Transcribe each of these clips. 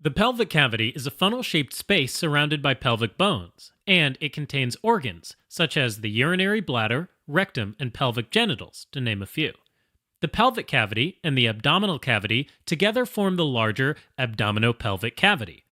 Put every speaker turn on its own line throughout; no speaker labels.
The pelvic cavity is a funnel-shaped space surrounded by pelvic bones, and it contains organs such as the urinary bladder, rectum, and pelvic genitals, to name a few. The pelvic cavity and the abdominal cavity together form the larger abdominopelvic cavity.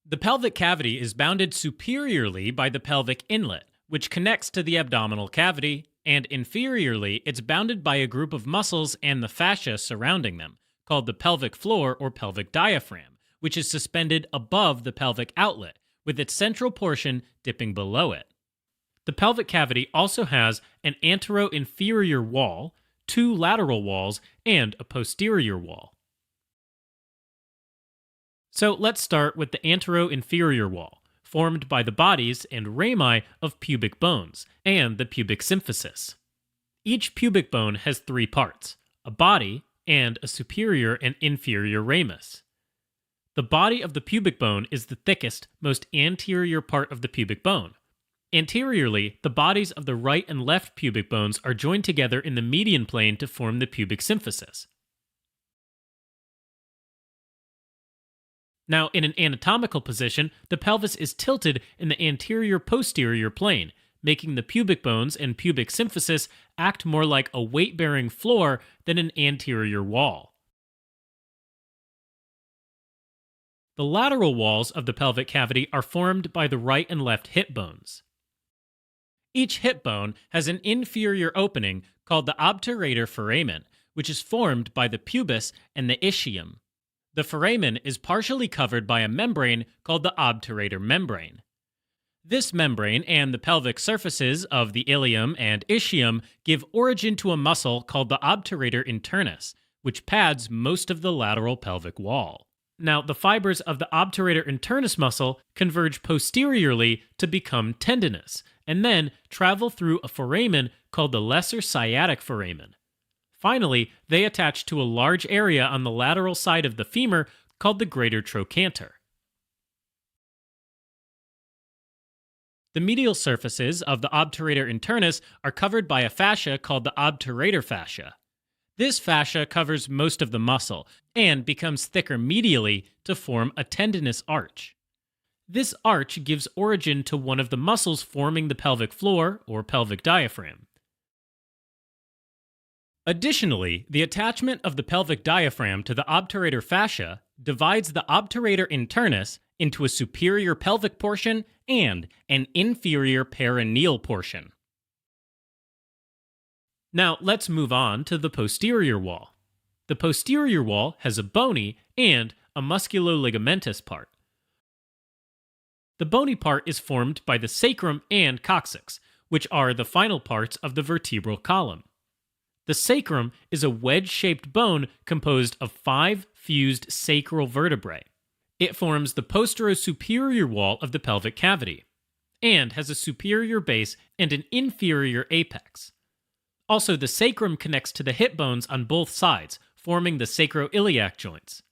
The pelvic cavity is bounded superiorly by the pelvic inlet, which connects to the abdominal cavity, and inferiorly it's bounded by a group of muscles and the fascia surrounding them, called the pelvic floor or pelvic diaphragm, which is suspended above the pelvic outlet, with its central portion dipping below it. The pelvic cavity also has an antero-inferior wall, two lateral walls, and a posterior wall. So let's start with the antero-inferior wall, formed by the bodies and rami of pubic bones, and the pubic symphysis. Each pubic bone has three parts: a body and a superior and inferior ramus. The body of the pubic bone is the thickest, most anterior part of the pubic bone. Anteriorly, the bodies of the right and left pubic bones are joined together in the median plane to form the pubic symphysis. Now, in an anatomical position, the pelvis is tilted in the anterior-posterior plane, making the pubic bones and pubic symphysis act more like a weight-bearing floor than an anterior wall. The lateral walls of the pelvic cavity are formed by the right and left hip bones. Each hip bone has an inferior opening called the obturator foramen, which is formed by the pubis and the ischium. The foramen is partially covered by a membrane called the obturator membrane. This membrane and the pelvic surfaces of the ilium and ischium give origin to a muscle called the obturator internus, which pads most of the lateral pelvic wall. Now, the fibers of the obturator internus muscle converge posteriorly to become tendinous, and then travel through a foramen called the lesser sciatic foramen. Finally, they attach to a large area on the lateral side of the femur called the greater trochanter. The medial surfaces of the obturator internus are covered by a fascia called the obturator fascia. This fascia covers most of the muscle and becomes thicker medially to form a tendinous arch. This arch gives origin to one of the muscles forming the pelvic floor or pelvic diaphragm. Additionally, the attachment of the pelvic diaphragm to the obturator fascia divides the obturator internus into a superior pelvic portion and an inferior perineal portion. Now let's move on to the posterior wall. The posterior wall has a bony and a musculoligamentous part. The bony part is formed by the sacrum and coccyx, which are the final parts of the vertebral column. The sacrum is a wedge-shaped bone composed of 5 fused sacral vertebrae. It forms the posterior-superior wall of the pelvic cavity, and has a superior base and an inferior apex. Also, the sacrum connects to the hip bones on both sides, forming the sacroiliac joints.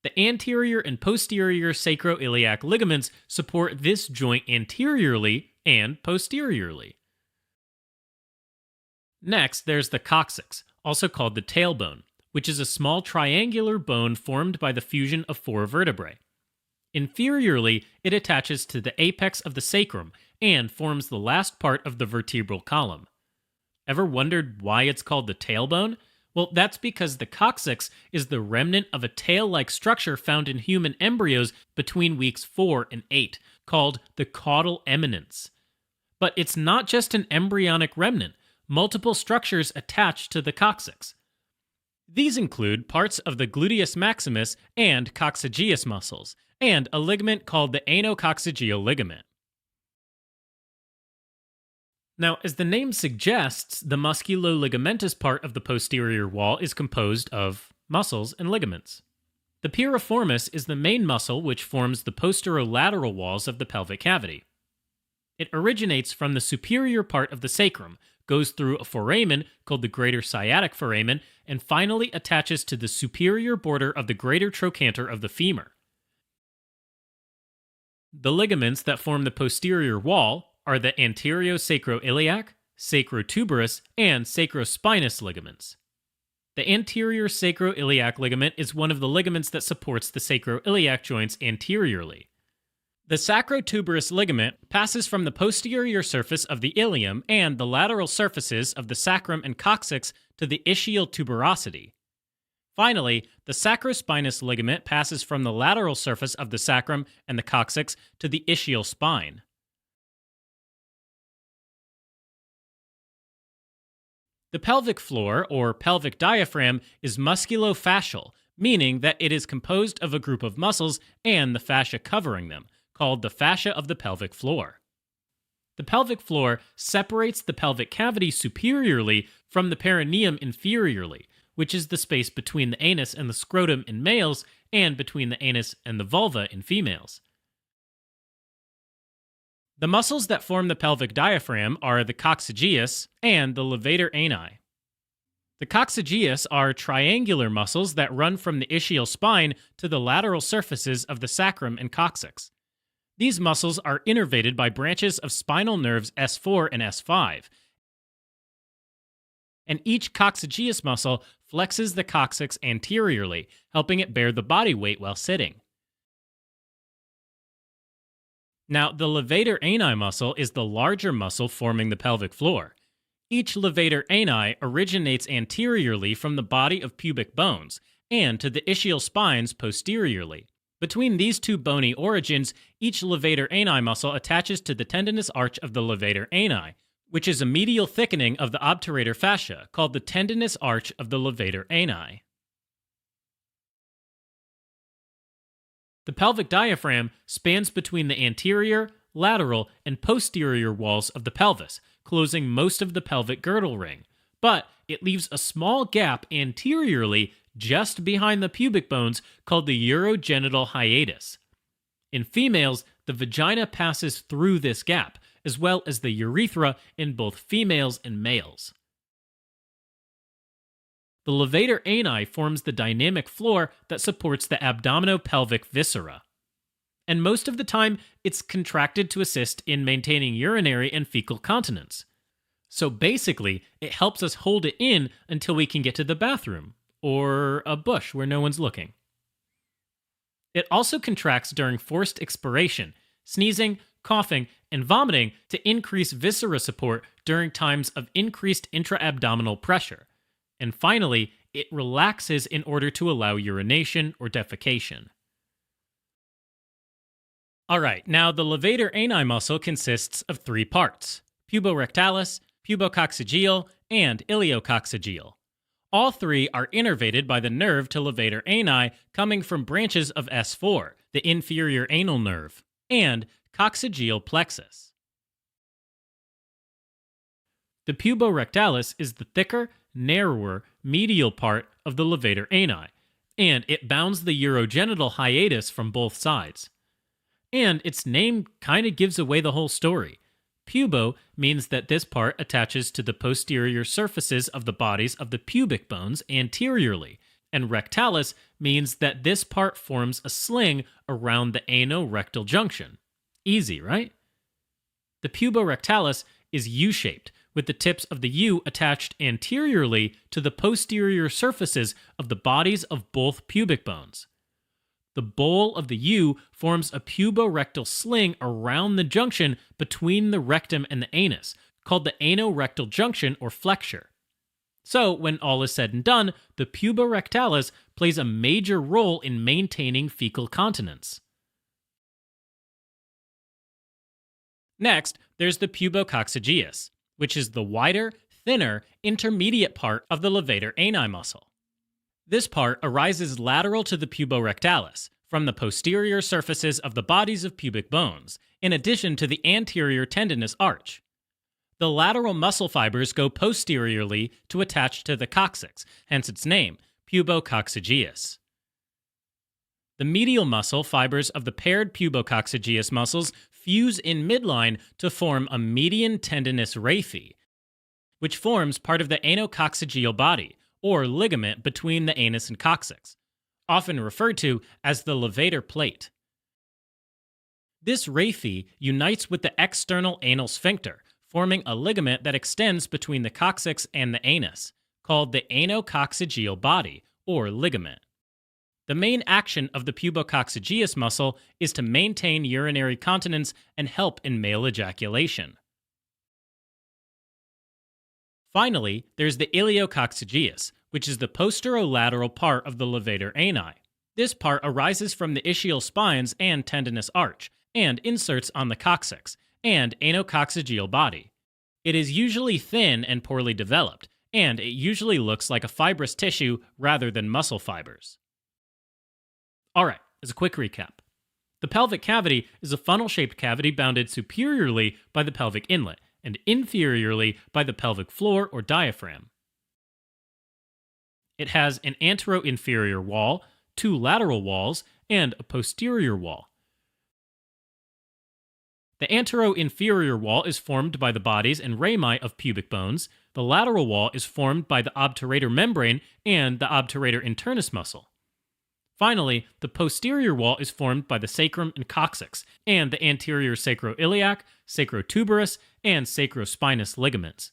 The anterior and posterior sacroiliac ligaments support this joint anteriorly and posteriorly. Next, there's the coccyx, also called the tailbone, which is a small triangular bone formed by the fusion of 4 vertebrae. Inferiorly, it attaches to the apex of the sacrum and forms the last part of the vertebral column. Ever wondered why it's called the tailbone? Well, that's because the coccyx is the remnant of a tail-like structure found in human embryos between weeks 4 and 8, called the caudal eminence. But it's not just an embryonic remnant. Multiple structures attach to the coccyx. These include parts of the gluteus maximus and coccygeus muscles, and a ligament called the anococcygeal ligament. Now, as the name suggests, the musculoligamentous part of the posterior wall is composed of muscles and ligaments. The piriformis is the main muscle which forms the posterolateral walls of the pelvic cavity. It originates from the superior part of the sacrum, goes through a foramen called the greater sciatic foramen, and finally attaches to the superior border of the greater trochanter of the femur. The ligaments that form the posterior wall are the anterior-sacroiliac, sacrotuberous, and sacrospinous ligaments. The anterior sacroiliac ligament is one of the ligaments that supports the sacroiliac joints anteriorly. The sacrotuberous ligament passes from the posterior surface of the ilium and the lateral surfaces of the sacrum and coccyx to the ischial tuberosity. Finally, the sacrospinous ligament passes from the lateral surface of the sacrum and the coccyx to the ischial spine. The pelvic floor, or pelvic diaphragm, is musculofascial, meaning that it is composed of a group of muscles and the fascia covering them, called the fascia of the pelvic floor. The pelvic floor separates the pelvic cavity superiorly from the perineum inferiorly, which is the space between the anus and the scrotum in males and between the anus and the vulva in females. The muscles that form the pelvic diaphragm are the coccygeus and the levator ani. The coccygeus are triangular muscles that run from the ischial spine to the lateral surfaces of the sacrum and coccyx. These muscles are innervated by branches of spinal nerves S4 and S5, and each coccygeus muscle flexes the coccyx anteriorly, helping it bear the body weight while sitting. Now, the levator ani muscle is the larger muscle forming the pelvic floor. Each levator ani originates anteriorly from the body of pubic bones and to the ischial spines posteriorly. Between these two bony origins, each levator ani muscle attaches to the tendinous arch of the levator ani, which is a medial thickening of the obturator fascia called the tendinous arch of the levator ani. The pelvic diaphragm spans between the anterior, lateral, and posterior walls of the pelvis, closing most of the pelvic girdle ring, but it leaves a small gap anteriorly just behind the pubic bones called the urogenital hiatus. In females, the vagina passes through this gap, as well as the urethra in both females and males. The levator ani forms the dynamic floor that supports the abdominopelvic viscera. And most of the time, it's contracted to assist in maintaining urinary and fecal continence. So basically, it helps us hold it in until we can get to the bathroom, or a bush where no one's looking. It also contracts during forced expiration, sneezing, coughing, and vomiting to increase viscera support during times of increased intra-abdominal pressure. And finally, it relaxes in order to allow urination or defecation. Alright, now the levator ani muscle consists of three parts: puborectalis, pubococcygeal, and iliococcygeal. All three are innervated by the nerve to levator ani coming from branches of S4, the inferior anal nerve, and coccygeal plexus. The puborectalis is the thicker, narrower, medial part of the levator ani, and it bounds the urogenital hiatus from both sides. And its name kind of gives away the whole story. Pubo means that this part attaches to the posterior surfaces of the bodies of the pubic bones anteriorly, and rectalis means that this part forms a sling around the ano-rectal junction. Easy, right? The puborectalis is U-shaped, with the tips of the U attached anteriorly to the posterior surfaces of the bodies of both pubic bones. The bowl of the U forms a puborectal sling around the junction between the rectum and the anus, called the ano-rectal junction or flexure. So, when all is said and done, the puborectalis plays a major role in maintaining fecal continence. Next, there's the pubococcygeus, which is the wider, thinner, intermediate part of the levator ani muscle. This part arises lateral to the puborectalis, from the posterior surfaces of the bodies of pubic bones, in addition to the anterior tendinous arch. The lateral muscle fibers go posteriorly to attach to the coccyx, hence its name, pubococcygeus. The medial muscle fibers of the paired pubococcygeus muscles fuse in midline to form a median tendinous raphe, which forms part of the anococcygeal body, or ligament between the anus and coccyx, often referred to as the levator plate. This raphe unites with the external anal sphincter, forming a ligament that extends between the coccyx and the anus, called the anococcygeal body, or ligament. The main action of the pubococcygeus muscle is to maintain urinary continence and help in male ejaculation. Finally, there's the iliococcygeus, which is the posterolateral part of the levator ani. This part arises from the ischial spines and tendinous arch, and inserts on the coccyx and anococcygeal body. It is usually thin and poorly developed, and it usually looks like a fibrous tissue rather than muscle fibers. Alright, as a quick recap. The pelvic cavity is a funnel-shaped cavity bounded superiorly by the pelvic inlet and inferiorly by the pelvic floor or diaphragm. It has an antero-inferior wall, two lateral walls, and a posterior wall. The antero-inferior wall is formed by the bodies and rami of pubic bones. The lateral wall is formed by the obturator membrane and the obturator internus muscle. Finally, the posterior wall is formed by the sacrum and coccyx, and the anterior sacroiliac, sacrotuberous, and sacrospinous ligaments.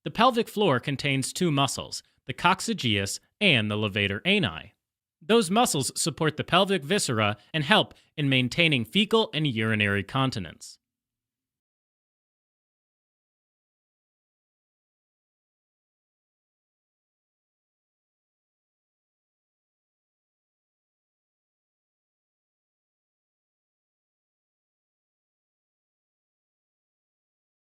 The pelvic floor contains two muscles, the coccygeus and the levator ani. Those muscles support the pelvic viscera and help in maintaining fecal and urinary continence.